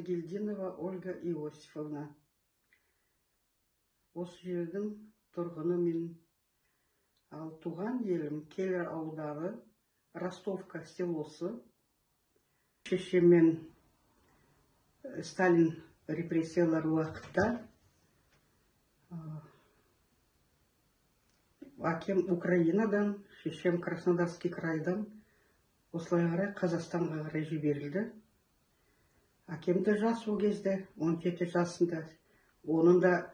Загильдинова Ольга Иосифовна. Осы жердің тұрғыны мен. Ал туған елім Келер ауданы, Ростовка селосы. Шешеммен Сталин репрессиялар уақытта әкем Украинадан, шешем Краснодарский крайдан осылай қарай Қазақстанға қарай жіберілді. Әкем де жас ол кезде, 17 жасында. Оның да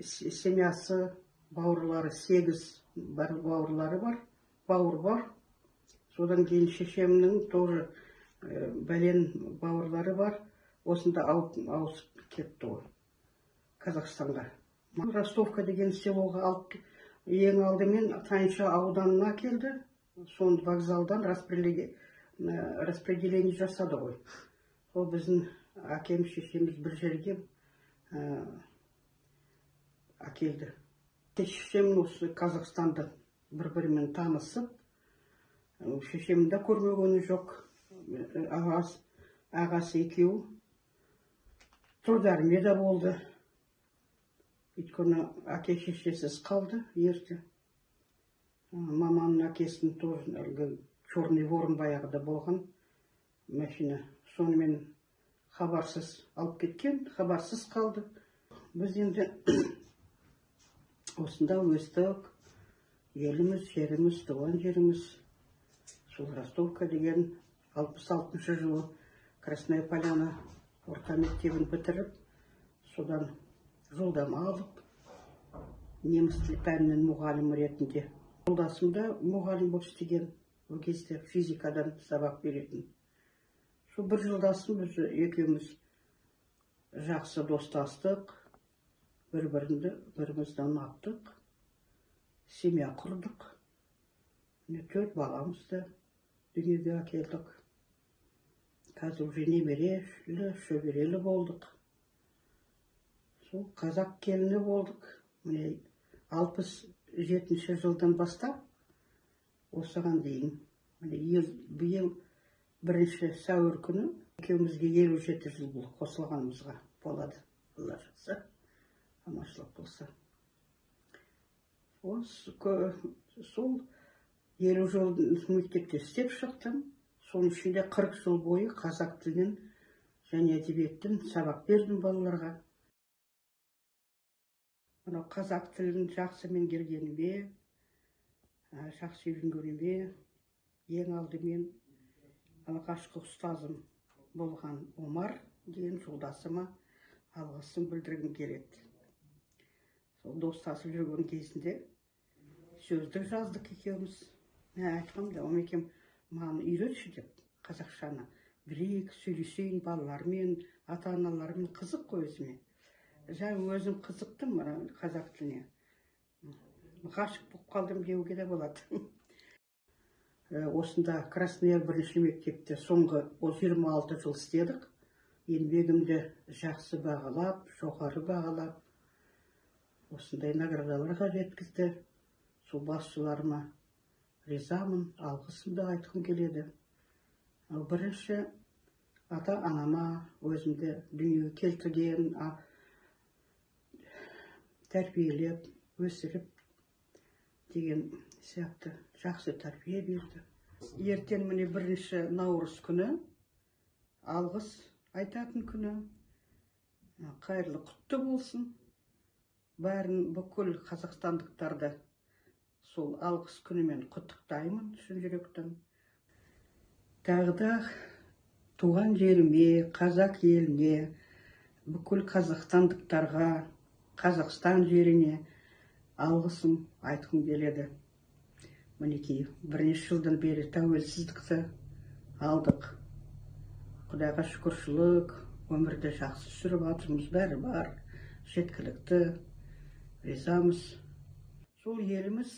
семьясы, бауырлары 8 бауырлары бар, бауыр бар. Содан кейін шешемнің тоже бәлен бауырлары бар. Осында ауысып кетті ол Қазақстанға. Ростовка деген селоға алып, ең алдымен Тайынша ауданына келді. Соны вокзалдан распределение жасады ғой. Ол біздің әкем, шешеміз бір жерге әкелді. Шешем осы Қазақстанды бір-бірімен танысып, шешемді көрмегені жоқ. Ағасы екеуі Тұрдармеда болды. Өйткені әке шешесіз қалды ерте. Маманың әкесінің тоже черный ворон баяғыда болған машина. Сонымен хабарсыз алып кеткен, хабарсыз қалды. Біз енді осында өстік, еліміз, жеріміз, туған жеріміз. Сол Ростовка деген 66 жылы Красная Поляна орта мектебін бітіріп, содан жолдама алып, неміс тілі пәнінің мұғалімі ретінде. Жолдасымда мұғалім болып істеген, ол кезде физикадан сабақ беретін. Сол бір жолдасым екеуміз жақсы достастық, бір-бірімізді ұнаттық, семья құрдық. 4 баламызды дүниеге әкелдік. Қазір уже немерелі, шөберелі болдық. Сол қазақ келіні болдық. 67 жылдан бастап, осыған дейін. Биыл 1 сәуір күні екеумізге 57 жыл бұл қосылғанымызға болады. Алла жазса, аманшылық болса. Сол 50 жыл мектепте істеп шықтым. Соның ішінде 40 жыл бойы қазақ тілінен және әдебиеттен сабақ бердім балаларға. Қазақ тілін жақсы меңгергеніме, жақсы үйренгеніме, ең алдымен алғашқы ұстазым болған Омар деген жолдасыма алғысын білдіргім келеді. Сол достасып жүрген кезінде сөздік жаздық екеуміз. Айтқам да, омекем маған үйретші деп, қазақшаны. Бір-екі сөйлесейін балалармен, ата-аналармен, қызық қой өзіме. Жаңа өзім қызықтым қазақ тіліне. Ғашық болып қалдым деуге де болады. Осында Краснояр 1 мектепте соңғы 26 жыл істедік. Еңбегімді жақсы бағалап, жоғары бағалап, осындай наградаларға жеткізді. Сол басшыларыма ризамын, алғысымды айтқым келеді. Бірінші ата-анама өзімді дүниеге келтірген, тәрбиелеп, өсіріп деген сияқты жақсы тәрбие берді. Ертең міне 1 наурыз күні, алғыс айтатын күні. Қайырлы құтты болсын. Бәрін бүкіл қазақстандықтарды сол алғыс күнімен құттықтаймын шын жүректен. Тағы да туған жеріме, қазақ еліне, бүкіл қазақстандықтарға, Қазақстан жеріне алғысым айтқым келеді. Мінекей, 1 жылдан бері тәуелсіздікті алдық. Құдайға шүкіршілік, өмірді жақсы сүріп жатырмыз, бәрі бар, жеткілікті, ризамыз. Сол еліміз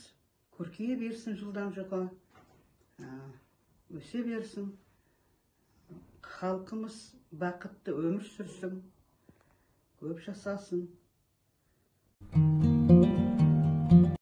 көркейе берсін жылдан жылға, өсе берсін. Халқымыз бақытты өмір сүрсін, көп жасасын.